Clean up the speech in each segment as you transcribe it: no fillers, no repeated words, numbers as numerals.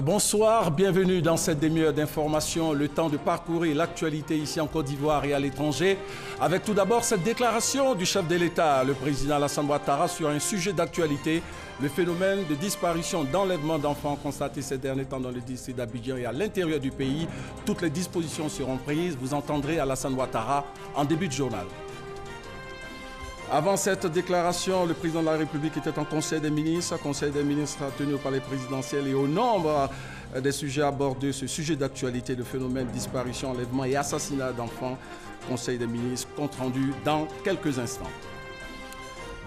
Bonsoir, bienvenue dans cette demi-heure d'information, le temps de parcourir l'actualité ici en Côte d'Ivoire et à l'étranger. Avec tout d'abord cette déclaration du chef de l'État, le président Alassane Ouattara, sur un sujet d'actualité, le phénomène de disparition, d'enlèvement d'enfants constaté ces derniers temps dans le district d'Abidjan et à l'intérieur du pays. Toutes les dispositions seront prises. Vous entendrez Alassane Ouattara en début de journal. Avant cette déclaration, le président de la République était en conseil des ministres tenu au palais présidentiel et au nombre des sujets abordés, ce sujet d'actualité, le phénomène de disparition, enlèvement et assassinat d'enfants, conseil des ministres, compte rendu dans quelques instants.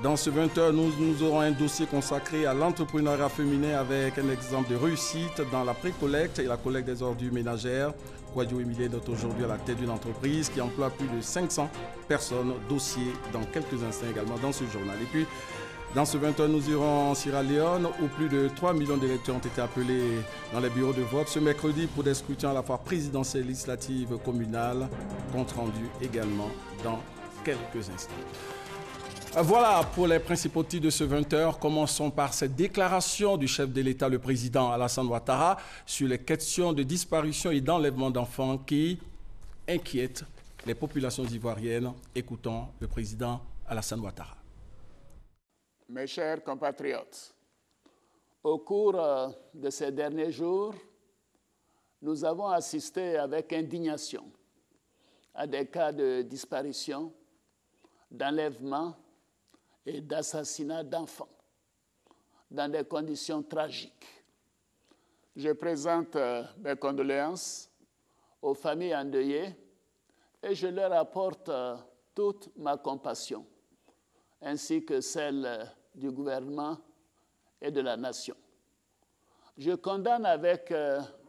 Dans ce 20h, nous aurons un dossier consacré à l'entrepreneuriat féminin avec un exemple de réussite dans la pré-collecte et la collecte des ordures ménagères. Kouadio Emilien est aujourd'hui à la tête d'une entreprise qui emploie plus de 500 personnes. Dossier dans quelques instants également dans ce journal. Et puis, dans ce 20h, nous irons en Sierra Leone où plus de 3 millions d'électeurs ont été appelés dans les bureaux de vote ce mercredi pour des scrutins à la fois présidentiels, législatifs, communales. Compte rendu également dans quelques instants. Voilà pour les principaux titres de ce 20h. Commençons par cette déclaration du chef de l'État, le président Alassane Ouattara, sur les questions de disparition et d'enlèvement d'enfants qui inquiètent les populations ivoiriennes. Écoutons le président Alassane Ouattara. Mes chers compatriotes, au cours de ces derniers jours, nous avons assisté avec indignation à des cas de disparition, d'enlèvement et d'assassinat d'enfants dans des conditions tragiques. Je présente mes condoléances aux familles endeuillées et je leur apporte toute ma compassion, ainsi que celle du gouvernement et de la nation. Je condamne avec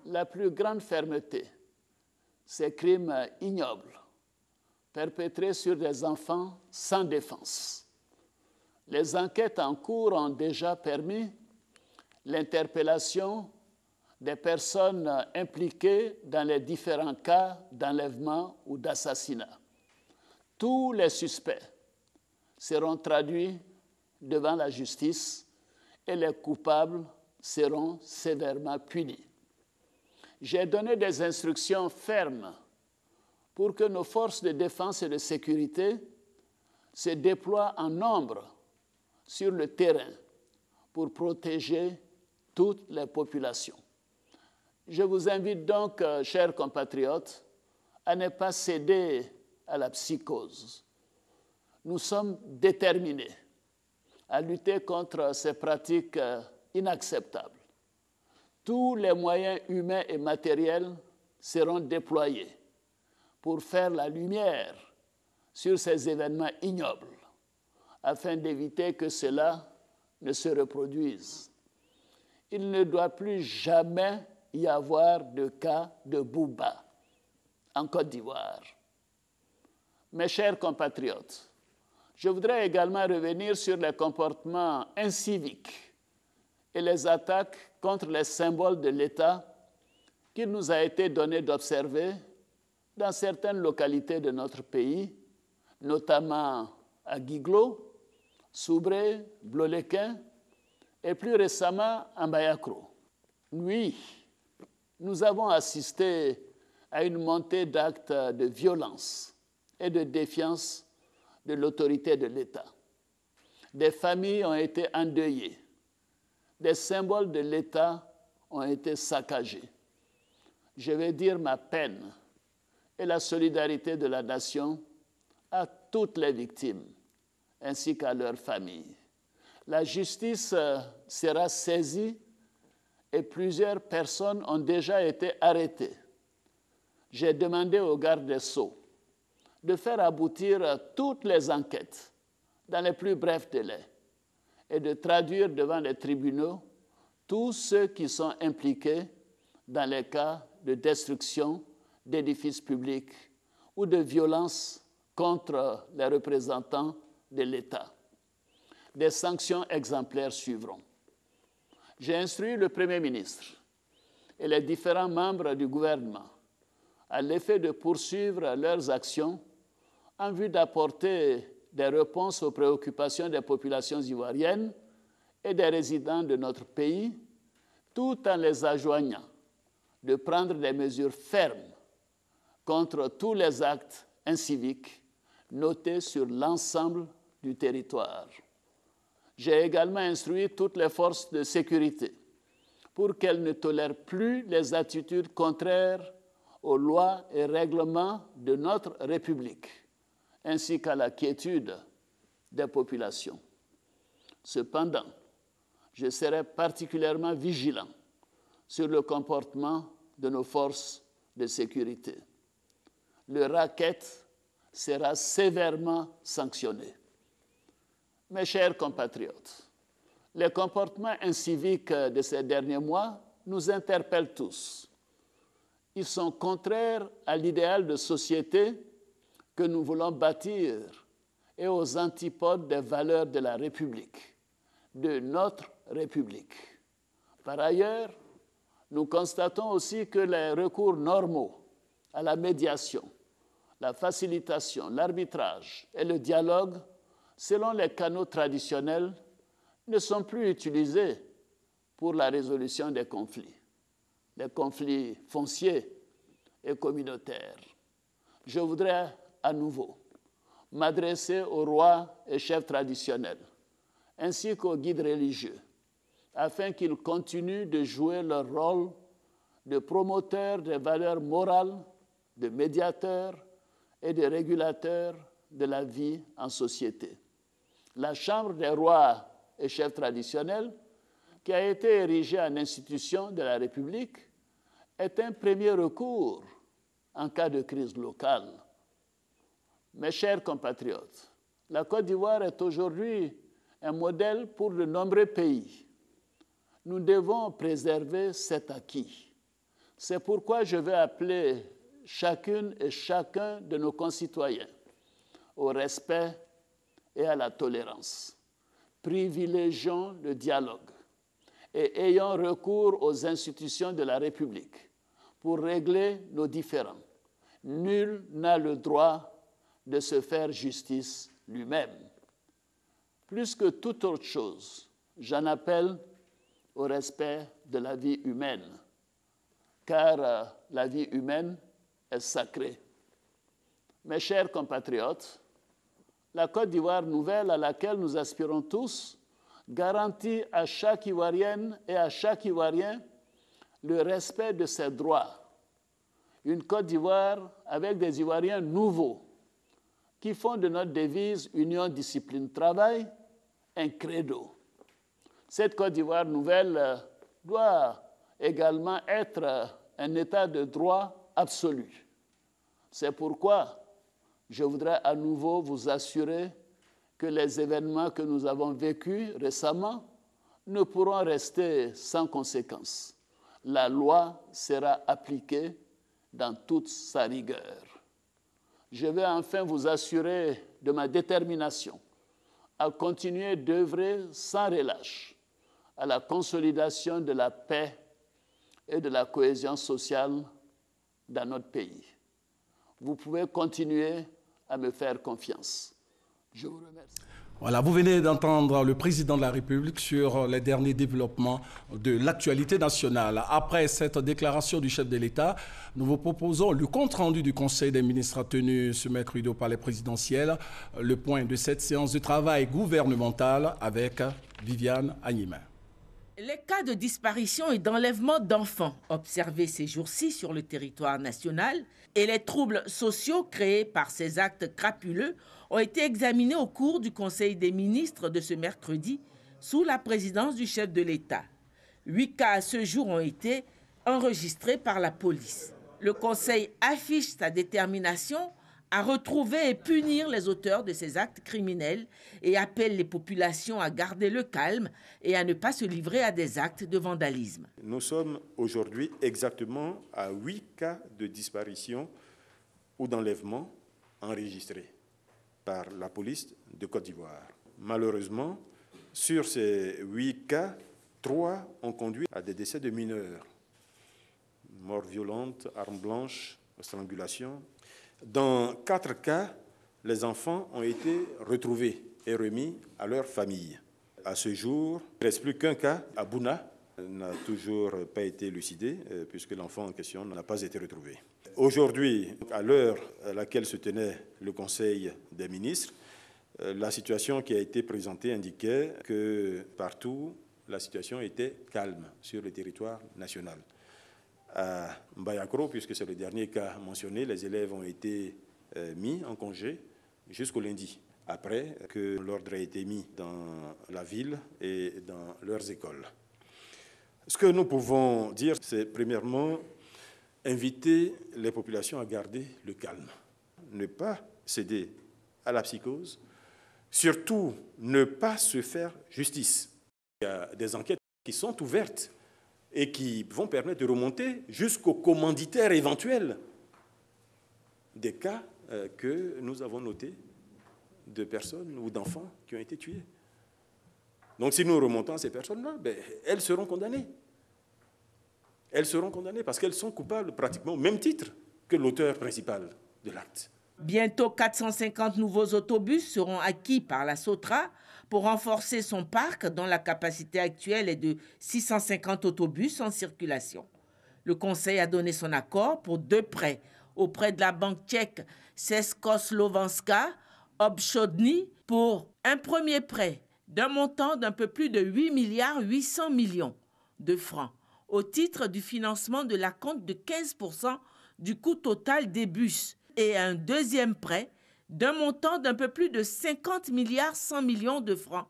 la plus grande fermeté ces crimes ignobles perpétrés sur des enfants sans défense. Les enquêtes en cours ont déjà permis l'interpellation des personnes impliquées dans les différents cas d'enlèvement ou d'assassinat. Tous les suspects seront traduits devant la justice et les coupables seront sévèrement punis. J'ai donné des instructions fermes pour que nos forces de défense et de sécurité se déploient en nombre sur le terrain pour protéger toutes les populations. Je vous invite donc, chers compatriotes, à ne pas céder à la psychose. Nous sommes déterminés à lutter contre ces pratiques inacceptables. Tous les moyens humains et matériels seront déployés pour faire la lumière sur ces événements ignobles, afin d'éviter que cela ne se reproduise. Il ne doit plus jamais y avoir de cas de Bouba en Côte d'Ivoire. Mes chers compatriotes, je voudrais également revenir sur les comportements inciviques et les attaques contre les symboles de l'État qu'il nous a été donné d'observer dans certaines localités de notre pays, notamment à Guiglo, Soubré, Blolequin et plus récemment à Mbayakro. Oui, nous avons assisté à une montée d'actes de violence et de défiance de l'autorité de l'État. Des familles ont été endeuillées, des symboles de l'État ont été saccagés. Je vais dire ma peine et la solidarité de la nation à toutes les victimes, ainsi qu'à leurs familles. La justice sera saisie et plusieurs personnes ont déjà été arrêtées. J'ai demandé au garde des Sceaux de faire aboutir toutes les enquêtes dans les plus brefs délais et de traduire devant les tribunaux tous ceux qui sont impliqués dans les cas de destruction d'édifices publics ou de violence contre les représentants de l'État. Des sanctions exemplaires suivront. J'ai instruit le Premier ministre et les différents membres du gouvernement à l'effet de poursuivre leurs actions en vue d'apporter des réponses aux préoccupations des populations ivoiriennes et des résidents de notre pays, tout en les adjoignant de prendre des mesures fermes contre tous les actes inciviques notés sur l'ensemble du territoire. J'ai également instruit toutes les forces de sécurité pour qu'elles ne tolèrent plus les attitudes contraires aux lois et règlements de notre République, ainsi qu'à la quiétude des populations. Cependant, je serai particulièrement vigilant sur le comportement de nos forces de sécurité. Le racket sera sévèrement sanctionné. Mes chers compatriotes, les comportements inciviques de ces derniers mois nous interpellent tous. Ils sont contraires à l'idéal de société que nous voulons bâtir et aux antipodes des valeurs de la République, de notre République. Par ailleurs, nous constatons aussi que les recours normaux à la médiation, la facilitation, l'arbitrage et le dialogue, selon les canaux traditionnels, ne sont plus utilisés pour la résolution des conflits fonciers et communautaires. Je voudrais à nouveau m'adresser aux rois et chefs traditionnels, ainsi qu'aux guides religieux, afin qu'ils continuent de jouer leur rôle de promoteurs des valeurs morales, de médiateurs et de régulateurs de la vie en société. La Chambre des rois et chefs traditionnels, qui a été érigée en institution de la République, est un premier recours en cas de crise locale. Mes chers compatriotes, la Côte d'Ivoire est aujourd'hui un modèle pour de nombreux pays. Nous devons préserver cet acquis. C'est pourquoi je vais appeler chacune et chacun de nos concitoyens au respect et à la tolérance. Privilégions le dialogue et ayons recours aux institutions de la République pour régler nos différends. Nul n'a le droit de se faire justice lui-même. Plus que toute autre chose, j'en appelle au respect de la vie humaine, car la vie humaine est sacrée. Mes chers compatriotes, la Côte d'Ivoire nouvelle à laquelle nous aspirons tous garantit à chaque Ivoirienne et à chaque Ivoirien le respect de ses droits. Une Côte d'Ivoire avec des Ivoiriens nouveaux qui font de notre devise Union, Discipline, Travail un credo. Cette Côte d'Ivoire nouvelle doit également être un état de droit absolu. C'est pourquoi je voudrais à nouveau vous assurer que les événements que nous avons vécus récemment ne pourront rester sans conséquence. La loi sera appliquée dans toute sa rigueur. Je vais enfin vous assurer de ma détermination à continuer d'œuvrer sans relâche à la consolidation de la paix et de la cohésion sociale dans notre pays. Vous pouvez continuer à me faire confiance. Je vous remercie. Voilà, vous venez d'entendre le président de la République sur les derniers développements de l'actualité nationale. Après cette déclaration du chef de l'État, nous vous proposons le compte-rendu du Conseil des ministres tenu ce mercredi au Palais présidentiel, le point de cette séance de travail gouvernementale avec Viviane Agnima. Les cas de disparition et d'enlèvement d'enfants observés ces jours-ci sur le territoire national et les troubles sociaux créés par ces actes crapuleux ont été examinés au cours du Conseil des ministres de ce mercredi sous la présidence du chef de l'État. 8 cas à ce jour ont été enregistrés par la police. Le Conseil affiche sa détermination à retrouver et punir les auteurs de ces actes criminels et appelle les populations à garder le calme et à ne pas se livrer à des actes de vandalisme. Nous sommes aujourd'hui exactement à 8 cas de disparition ou d'enlèvement enregistrés par la police de Côte d'Ivoire. Malheureusement, sur ces 8 cas, 3 ont conduit à des décès de mineurs. Mort violente, arme blanche, strangulation. Dans 4 cas, les enfants ont été retrouvés et remis à leur famille. À ce jour, il ne reste plus qu'un cas à Bouna, n'a toujours pas été élucidée puisque l'enfant en question n'a pas été retrouvé. Aujourd'hui, à l'heure à laquelle se tenait le Conseil des ministres, la situation qui a été présentée indiquait que partout, la situation était calme sur le territoire national. À Mbayakro, puisque c'est le dernier cas mentionné, les élèves ont été mis en congé jusqu'au lundi, après que l'ordre a été mis dans la ville et dans leurs écoles. Ce que nous pouvons dire, c'est premièrement inviter les populations à garder le calme, ne pas céder à la psychose, surtout ne pas se faire justice. Il y a des enquêtes qui sont ouvertes et qui vont permettre de remonter jusqu'aux commanditaires éventuels des cas que nous avons notés de personnes ou d'enfants qui ont été tués. Donc si nous remontons à ces personnes-là, elles seront condamnées. Elles seront condamnées parce qu'elles sont coupables pratiquement au même titre que l'auteur principal de l'acte. Bientôt, 450 nouveaux autobus seront acquis par la SOTRA pour renforcer son parc dont la capacité actuelle est de 650 autobus en circulation. Le Conseil a donné son accord pour 2 prêts auprès de la banque tchèque Československa Obchodní pour un premier prêt d'un montant d'un peu plus de 8,8 milliards de francs au titre du financement de l'acompte de 15% du coût total des bus et un deuxième prêt d'un montant d'un peu plus de 50,1 milliards de francs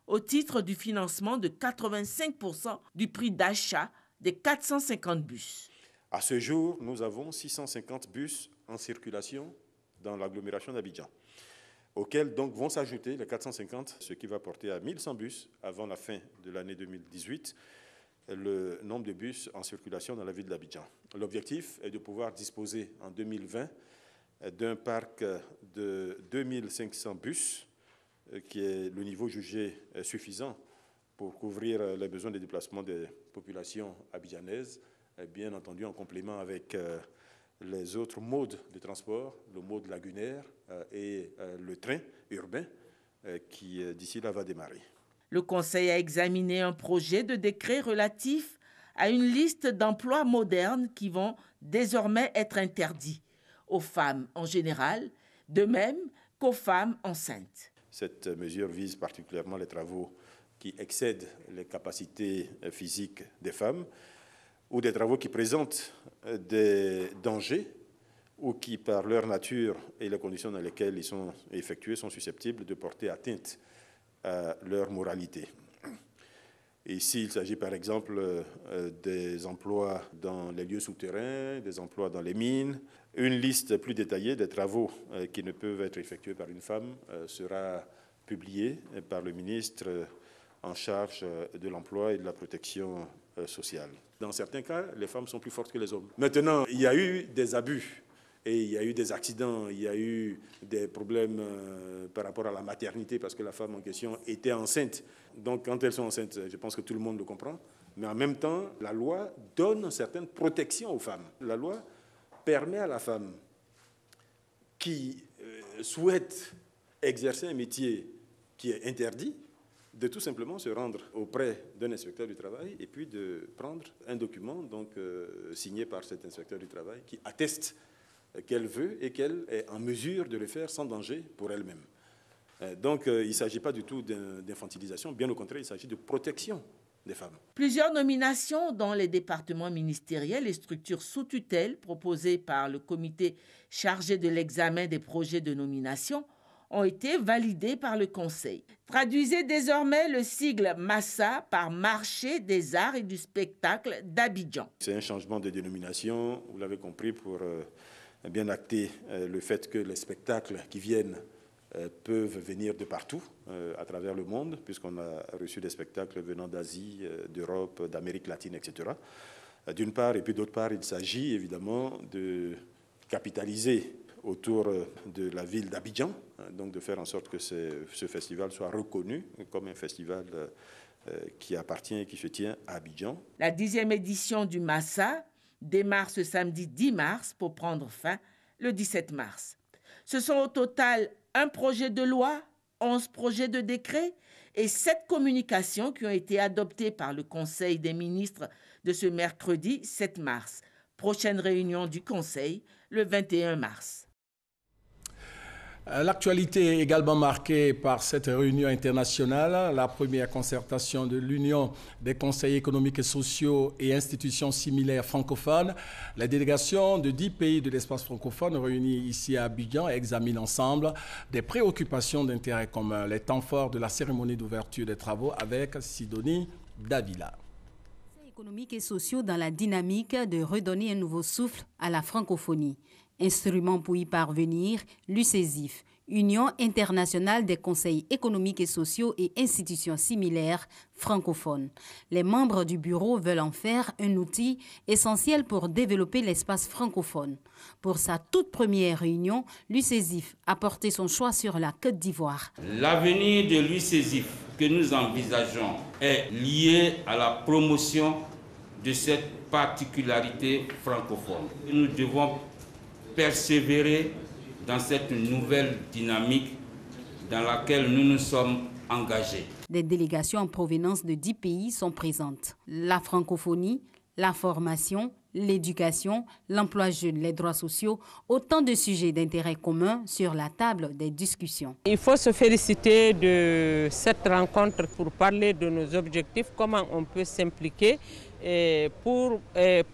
au titre du financement de 85% du prix d'achat des 450 bus. À ce jour, nous avons 650 bus en circulation dans l'agglomération d'Abidjan, auxquels donc vont s'ajouter les 450, ce qui va porter à 1100 bus avant la fin de l'année 2018, le nombre de bus en circulation dans la ville d'Abidjan. L'objectif est de pouvoir disposer en 2020 d'un parc de 2500 bus, qui est le niveau jugé suffisant pour couvrir les besoins de déplacement des populations abidjanaises, bien entendu en complément avec les autres modes de transport, le mode lagunaire et le train urbain qui d'ici là va démarrer. Le Conseil a examiné un projet de décret relatif à une liste d'emplois modernes qui vont désormais être interdits aux femmes en général, de même qu'aux femmes enceintes. Cette mesure vise particulièrement les travaux qui excèdent les capacités physiques des femmes ou des travaux qui présentent des dangers ou qui, par leur nature et les conditions dans lesquelles ils sont effectués, sont susceptibles de porter atteinte à leur moralité. Ici, il s'agit par exemple des emplois dans les lieux souterrains, des emplois dans les mines. Une liste plus détaillée des travaux qui ne peuvent être effectués par une femme sera publiée par le ministre en charge de l'emploi et de la protection sociale. Dans certains cas, les femmes sont plus fortes que les hommes. Maintenant, il y a eu des abus. Et il y a eu des accidents, il y a eu des problèmes par rapport à la maternité parce que la femme en question était enceinte. Donc quand elles sont enceintes, je pense que tout le monde le comprend. Mais en même temps, la loi donne certaines protections aux femmes. La loi permet à la femme qui souhaite exercer un métier qui est interdit de tout simplement se rendre auprès d'un inspecteur du travail et puis de prendre un document donc, signé par cet inspecteur du travail qui atteste qu'elle veut et qu'elle est en mesure de le faire sans danger pour elle-même. Donc, il ne s'agit pas du tout d'infantilisation, bien au contraire, il s'agit de protection des femmes. Plusieurs nominations dans les départements ministériels et structures sous tutelle proposées par le comité chargé de l'examen des projets de nomination ont été validées par le Conseil. Traduisez désormais le sigle MASSA par Marché des arts et du spectacle d'Abidjan. C'est un changement de dénomination, vous l'avez compris, pour bien acter le fait que les spectacles qui viennent peuvent venir de partout à travers le monde, puisqu'on a reçu des spectacles venant d'Asie, d'Europe, d'Amérique latine, etc. D'une part, et puis d'autre part, il s'agit évidemment de capitaliser autour de la ville d'Abidjan, donc de faire en sorte que ce festival soit reconnu comme un festival qui appartient et qui se tient à Abidjan. La 10e édition du Massa démarre ce samedi 10 mars pour prendre fin le 17 mars. Ce sont au total un projet de loi, 11 projets de décret et 7 communications qui ont été adoptées par le Conseil des ministres de ce mercredi 7 mars. Prochaine réunion du Conseil le 21 mars. L'actualité est également marquée par cette réunion internationale, la première concertation de l'Union des conseils économiques et sociaux et institutions similaires francophones. Les délégations de 10 pays de l'espace francophone réunis ici à Abidjan examinent ensemble des préoccupations d'intérêt commun. Les temps forts de la cérémonie d'ouverture des travaux avec Sidonie Davila. Économiques et sociaux dans la dynamique de redonner un nouveau souffle à la francophonie. Instrument pour y parvenir, l'UCESIF, Union internationale des conseils économiques et sociaux et institutions similaires francophones. Les membres du bureau veulent en faire un outil essentiel pour développer l'espace francophone. Pour sa toute première réunion, l'UCESIF a porté son choix sur la Côte d'Ivoire. L'avenir de l'UCESIF que nous envisageons est lié à la promotion de cette particularité francophone. Nous devons persévérer dans cette nouvelle dynamique dans laquelle nous nous sommes engagés. Des délégations en provenance de 10 pays sont présentes. La francophonie, la formation, l'éducation, l'emploi jeune, les droits sociaux, autant de sujets d'intérêt commun sur la table des discussions. Il faut se féliciter de cette rencontre pour parler de nos objectifs, comment on peut s'impliquer pour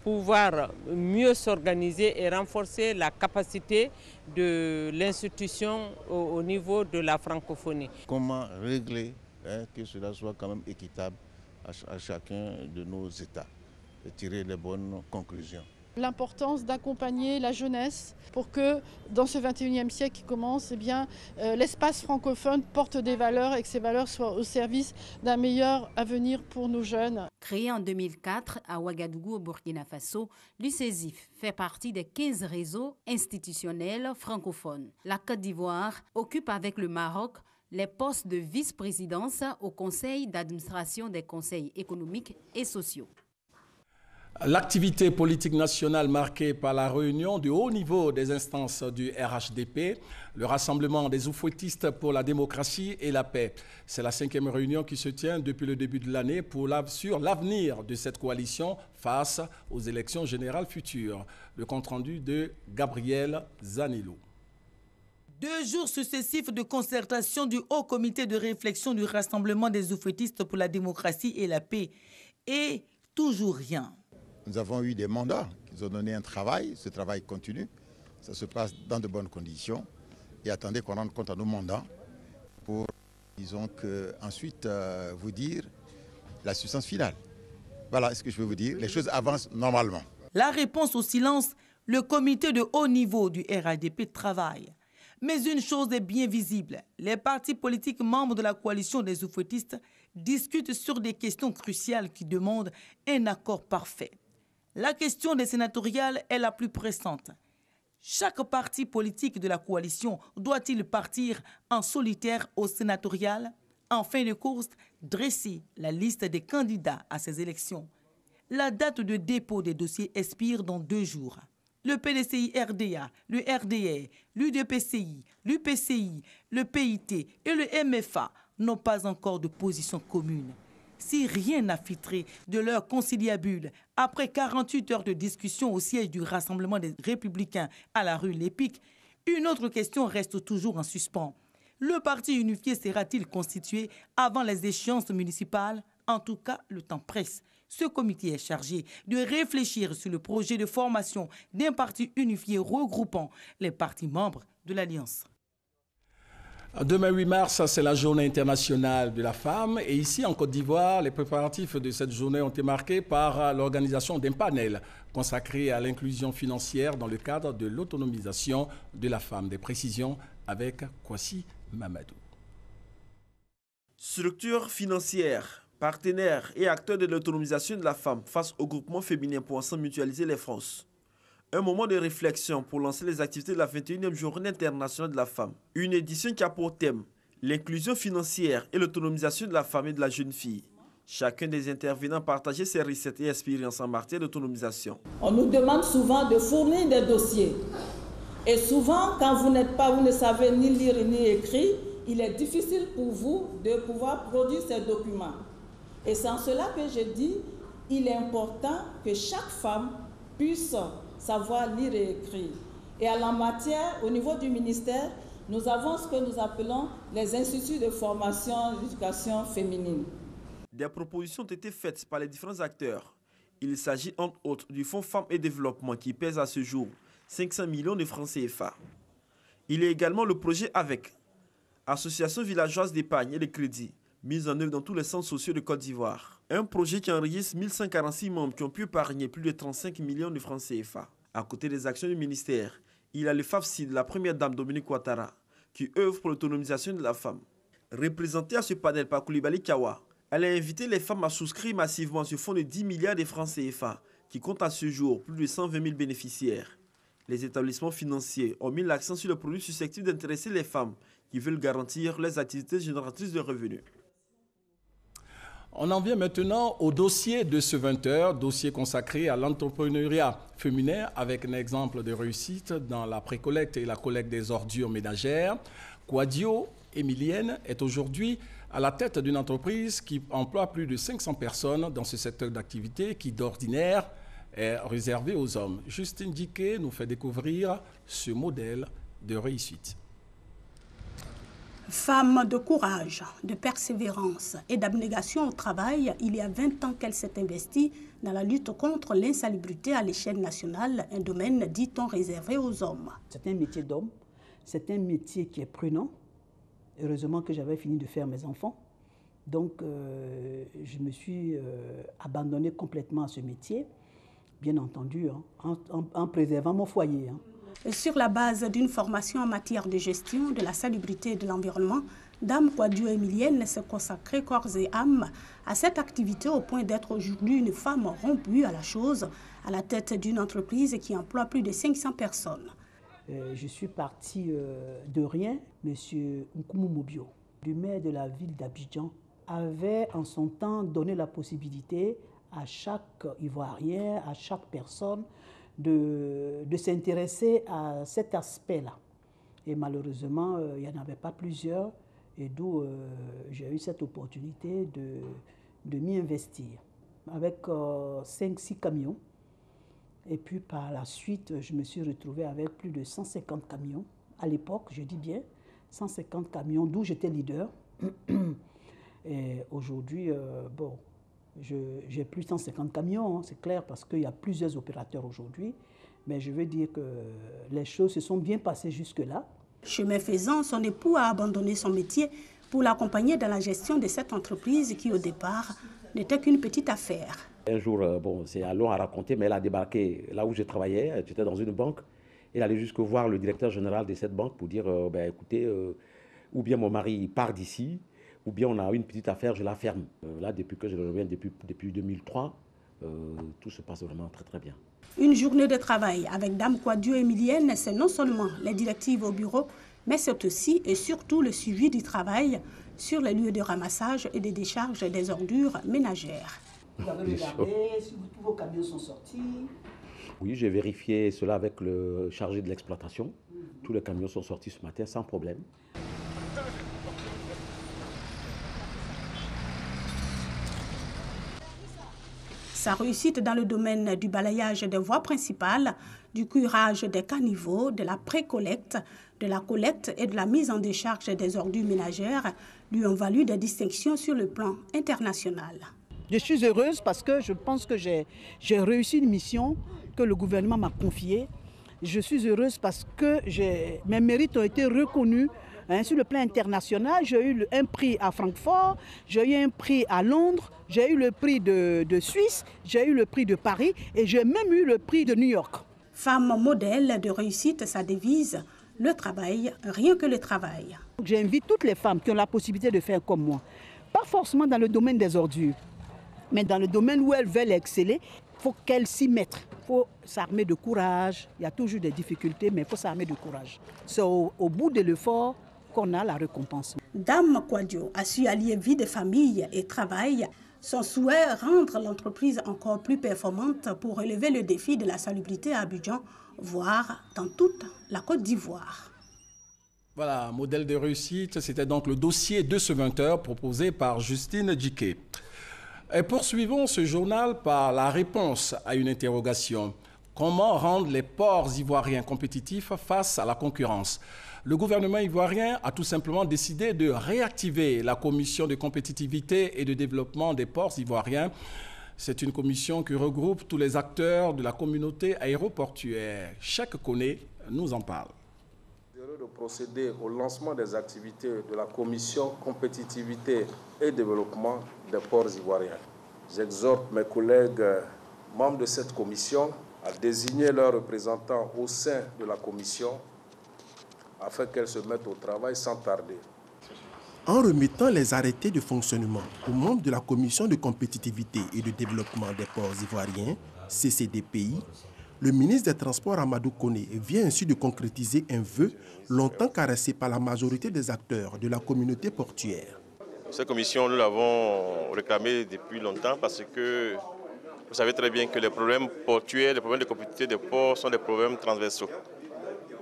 pouvoir mieux s'organiser et renforcer la capacité de l'institution au niveau de la francophonie. Comment régler que cela soit quand même équitable à chacun de nos États et tirer les bonnes conclusions. L'importance d'accompagner la jeunesse pour que dans ce 21e siècle qui commence, l'espace francophone porte des valeurs et que ces valeurs soient au service d'un meilleur avenir pour nos jeunes. Créé en 2004 à Ouagadougou au Burkina Faso, l'UCESIF fait partie des 15 réseaux institutionnels francophones. La Côte d'Ivoire occupe avec le Maroc les postes de vice-présidence au Conseil d'administration des conseils économiques et sociaux. L'activité politique nationale marquée par la réunion du haut niveau des instances du RHDP, le Rassemblement des oufouettistes pour la démocratie et la paix. C'est la 5e réunion qui se tient depuis le début de l'année sur l'avenir de cette coalition face aux élections générales futures. Le compte-rendu de Gabriel Zanilou. 2 jours successifs de concertation du Haut Comité de réflexion du Rassemblement des oufouettistes pour la démocratie et la paix. Et toujours rien. Nous avons eu des mandats qui ont donné un travail, ce travail continue, ça se passe dans de bonnes conditions et attendez qu'on rende compte à nos mandats pour, disons ensuite vous dire la substance finale. Voilà ce que je veux vous dire, les choses avancent normalement. La réponse au silence, le comité de haut niveau du RHDP travaille. Mais une chose est bien visible, les partis politiques membres de la coalition des oufouettistes discutent sur des questions cruciales qui demandent un accord parfait. La question des sénatoriales est la plus pressante. Chaque parti politique de la coalition doit-il partir en solitaire au sénatorial? En fin de course, dresser la liste des candidats à ces élections. La date de dépôt des dossiers expire dans 2 jours. Le PDCI-RDA, le RDR, l'UDPCI, l'UPCI, le PIT et le MFA n'ont pas encore de position commune. Si rien n'a filtré de leur conciliabule après 48 heures de discussion au siège du Rassemblement des Républicains à la rue Lépic, une autre question reste toujours en suspens. Le parti unifié sera-t-il constitué avant les échéances municipales? En tout cas, le temps presse. Ce comité est chargé de réfléchir sur le projet de formation d'un parti unifié regroupant les partis membres de l'Alliance. Demain 8 mars, c'est la journée internationale de la femme. Et ici, en Côte d'Ivoire, les préparatifs de cette journée ont été marqués par l'organisation d'un panel consacré à l'inclusion financière dans le cadre de l'autonomisation de la femme. Des précisions avec Kwasi Mamadou. Structures financières, partenaires et acteurs de l'autonomisation de la femme face au groupement féminin pour ensemble mutualiser les forces. Un moment de réflexion pour lancer les activités de la 21e Journée internationale de la femme. Une édition qui a pour thème l'inclusion financière et l'autonomisation de la femme et de la jeune fille. Chacun des intervenants partageait ses recettes et expériences en matière d'autonomisation. On nous demande souvent de fournir des dossiers. Et souvent, quand vous ne savez ni lire ni écrire, il est difficile pour vous de pouvoir produire ces documents. Et c'est en cela que je dis, il est important que chaque femme puisse savoir lire et écrire. Et à la matière, au niveau du ministère, nous avons ce que nous appelons les instituts de formation et d'éducation féminine. Des propositions ont été faites par les différents acteurs. Il s'agit entre autres du Fonds Femmes et Développement qui pèse à ce jour 500 millions de francs CFA. Il y a également le projet AVEC, Association villageoise d'épargne et de crédit, mise en œuvre dans tous les centres sociaux de Côte d'Ivoire. Un projet qui enregistre 1146 membres qui ont pu épargner plus de 35 millions de francs CFA. À côté des actions du ministère, il y a le FAFSI de la première dame Dominique Ouattara, qui œuvre pour l'autonomisation de la femme. Représentée à ce panel par Koulibaly Kawa, elle a invité les femmes à souscrire massivement à ce fonds de 10 milliards de francs CFA, qui compte à ce jour plus de 120 000 bénéficiaires. Les établissements financiers ont mis l'accent sur le produit susceptible d'intéresser les femmes qui veulent garantir les activités génératrices de revenus. On en vient maintenant au dossier de ce 20h, dossier consacré à l'entrepreneuriat féminin avec un exemple de réussite dans la précollecte et la collecte des ordures ménagères. Quadio Emilienne est aujourd'hui à la tête d'une entreprise qui emploie plus de 500 personnes dans ce secteur d'activité qui, d'ordinaire, est réservé aux hommes. Justine Diquet nous fait découvrir ce modèle de réussite. Femme de courage, de persévérance et d'abnégation au travail, il y a 20 ans qu'elle s'est investie dans la lutte contre l'insalubrité à l'échelle nationale, un domaine, dit-on, réservé aux hommes. C'est un métier d'homme, c'est un métier qui est prenant. Heureusement que j'avais fini de faire mes enfants. Donc, je me suis abandonnée complètement à ce métier, bien entendu, hein, en préservant mon foyer. Hein. Sur la base d'une formation en matière de gestion de la salubrité et de l'environnement, Dame Quadio Emilienne s'est consacrée corps et âme à cette activité au point d'être aujourd'hui une femme rompue à la chose, à la tête d'une entreprise qui emploie plus de 500 personnes. Je suis partie de rien. Monsieur Nkoumou Mobio, du maire de la ville d'Abidjan, avait en son temps donné la possibilité à chaque Ivoirien, à chaque personne, de s'intéresser à cet aspect-là. Et malheureusement, il n'y en avait pas plusieurs, et d'où j'ai eu cette opportunité de m'y investir. Avec 5-6 camions, et puis par la suite, je me suis retrouvée avec plus de 150 camions. À l'époque, je dis bien, 150 camions, d'où j'étais leader. Et aujourd'hui, bon, j'ai plus de 150 camions, hein, c'est clair, parce qu'il y a plusieurs opérateurs aujourd'hui. Mais je veux dire que les choses se sont bien passées jusque-là. Chemin faisant, son époux a abandonné son métier pour l'accompagner dans la gestion de cette entreprise qui, au départ, n'était qu'une petite affaire. Un jour, bon, c'est long à raconter, mais elle a débarqué là où je travaillais, j'étais dans une banque. Elle allait jusque voir le directeur général de cette banque pour dire, écoutez, ou bien mon mari part d'ici, ou bien on a une petite affaire, je la ferme. Là, depuis que je reviens, depuis 2003, tout se passe vraiment très très bien. Une journée de travail avec Dame Quadio Emilienne, c'est non seulement les directives au bureau, mais c'est aussi et surtout le suivi du travail sur les lieux de ramassage et de décharge des ordures ménagères. Vous avez regardé si tous vos camions sont sortis? Oui, j'ai vérifié cela avec le chargé de l'exploitation. Tous les camions sont sortis ce matin sans problème. Sa réussite dans le domaine du balayage des voies principales, du curage des caniveaux, de la pré-collecte, de la collecte et de la mise en décharge des ordures ménagères lui ont valu des distinctions sur le plan international. Je suis heureuse parce que je pense que j'ai réussi une mission que le gouvernement m'a confiée. Je suis heureuse parce que mes mérites ont été reconnus sur le plan international. J'ai eu un prix à Francfort, j'ai eu un prix à Londres, j'ai eu le prix de Suisse, j'ai eu le prix de Paris et j'ai même eu le prix de New York. Femme modèle de réussite, sa devise, le travail, rien que le travail. J'invite toutes les femmes qui ont la possibilité de faire comme moi, pas forcément dans le domaine des ordures, mais dans le domaine où elles veulent exceller, il faut qu'elles s'y mettent. Il faut s'armer de courage. Il y a toujours des difficultés, mais il faut s'armer de courage. C'est au bout de l'effort qu'on a la récompense. Dame Quadio a su allier vie de famille et travail. Son souhait, rendre l'entreprise encore plus performante pour relever le défi de la salubrité à Abidjan, voire dans toute la Côte d'Ivoire. Voilà, modèle de réussite, c'était donc le dossier de ce 20h proposé par Justine Djiké. Et poursuivons ce journal par la réponse à une interrogation. Comment rendre les ports ivoiriens compétitifs face à la concurrence? Le gouvernement ivoirien a tout simplement décidé de réactiver la commission de compétitivité et de développement des ports ivoiriens. C'est une commission qui regroupe tous les acteurs de la communauté aéroportuaire. Cheikh Koné nous en parle. De procéder au lancement des activités de la commission compétitivité et développement des ports ivoiriens. J'exhorte mes collègues membres de cette commission à désigner leurs représentants au sein de la commission afin qu'elle se mette au travail sans tarder. En remettant les arrêtés de fonctionnement aux membres de la commission de compétitivité et de développement des ports ivoiriens, CCDPI, le ministre des Transports Amadou Koné vient ainsi de concrétiser un vœu longtemps caressé par la majorité des acteurs de la communauté portuaire. Cette commission, nous l'avons réclamée depuis longtemps parce que vous savez très bien que les problèmes portuaires, les problèmes de compétitivité des ports sont des problèmes transversaux.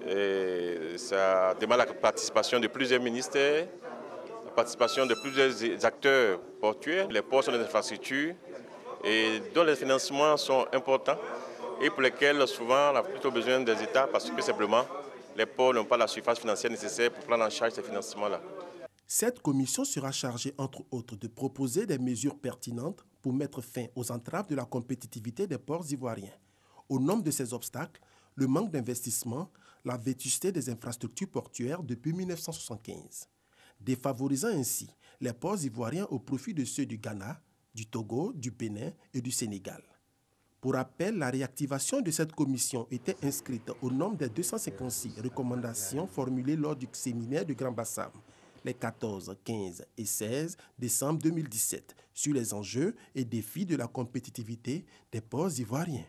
Et ça demande la participation de plusieurs ministères, la participation de plusieurs acteurs portuaires. Les ports sont des infrastructures et dont les financements sont importants et pour lesquels souvent on a plutôt besoin des États parce que simplement les ports n'ont pas la surface financière nécessaire pour prendre en charge ces financements-là. Cette commission sera chargée, entre autres, de proposer des mesures pertinentes pour mettre fin aux entraves de la compétitivité des ports ivoiriens. Au nombre de ces obstacles, le manque d'investissement, la vétusté des infrastructures portuaires depuis 1975, défavorisant ainsi les ports ivoiriens au profit de ceux du Ghana, du Togo, du Bénin et du Sénégal. Pour rappel, la réactivation de cette commission était inscrite au nombre des 256 recommandations formulées lors du séminaire de Grand Bassam, les 14, 15 et 16 décembre 2017, sur les enjeux et défis de la compétitivité des ports ivoiriens.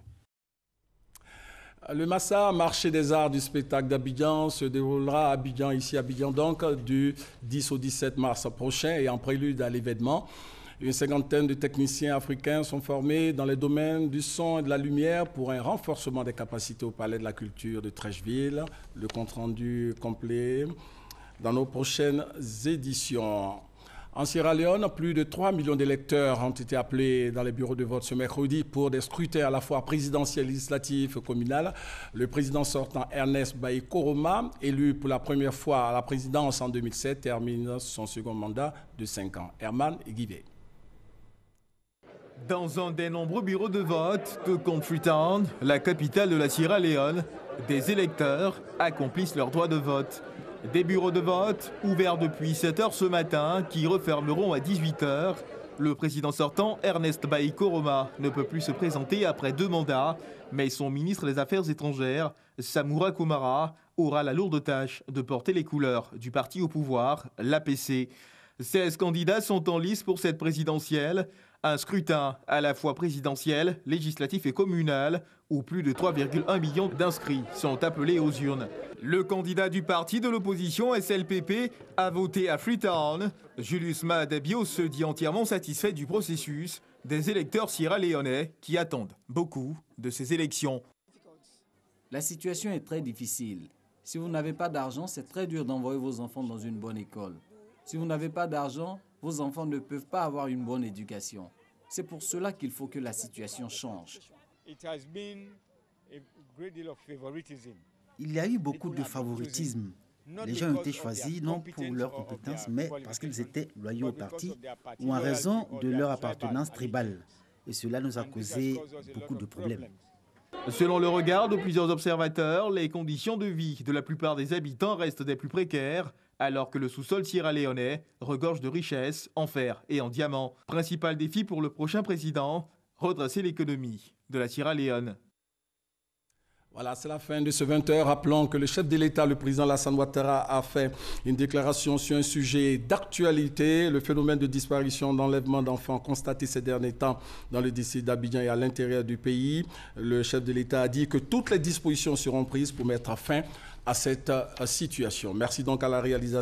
Le Massa, marché des arts du spectacle d'Abidjan, se déroulera à Abidjan, ici à Abidjan, donc du 10 au 17 mars prochain et en prélude à l'événement. Une cinquantaine de techniciens africains sont formés dans les domaines du son et de la lumière pour un renforcement des capacités au Palais de la Culture de Treichville. Le compte-rendu complet dans nos prochaines éditions. En Sierra Leone, plus de 3 millions d'électeurs ont été appelés dans les bureaux de vote ce mercredi pour des scrutins à la fois présidentiels, législatifs et communaux. Le président sortant Ernest Bai Koroma, élu pour la première fois à la présidence en 2007, termine son second mandat de 5 ans. Herman Guivet. Dans un des nombreux bureaux de vote que compte Freetown, la capitale de la Sierra Leone, des électeurs accomplissent leur droit de vote. Des bureaux de vote ouverts depuis 7h ce matin qui refermeront à 18h. Le président sortant, Ernest Bai Koroma, ne peut plus se présenter après 2 mandats, mais son ministre des Affaires étrangères, Samoura Komara, aura la lourde tâche de porter les couleurs du parti au pouvoir, l'APC. 16 candidats sont en lice pour cette présidentielle. Un scrutin à la fois présidentiel, législatif et communal, où plus de 3,1 millions d'inscrits sont appelés aux urnes. Le candidat du parti de l'opposition, SLPP, a voté à Freetown. Julius Maada Bio se dit entièrement satisfait du processus des électeurs sierra-léonais qui attendent beaucoup de ces élections. La situation est très difficile. Si vous n'avez pas d'argent, c'est très dur d'envoyer vos enfants dans une bonne école. Si vous n'avez pas d'argent, vos enfants ne peuvent pas avoir une bonne éducation. C'est pour cela qu'il faut que la situation change. Il y a eu beaucoup de favoritisme. Les gens ont été choisis non pour leurs compétences, mais parce qu'ils étaient loyaux au parti ou en raison de leur appartenance tribale. Et cela nous a causé beaucoup de problèmes. Selon le regard de plusieurs observateurs, les conditions de vie de la plupart des habitants restent des plus précaires, alors que le sous-sol sierra-léonais regorge de richesses en fer et en diamants. Principal défi pour le prochain président, redresser l'économie de la Sierra Leone. Voilà, c'est la fin de ce 20h. Rappelons que le chef de l'État, le président Alassane Ouattara, a fait une déclaration sur un sujet d'actualité, le phénomène de disparition, d'enlèvement d'enfants constaté ces derniers temps dans le district d'Abidjan et à l'intérieur du pays. Le chef de l'État a dit que toutes les dispositions seront prises pour mettre fin à cette situation. Merci donc à la réalisation.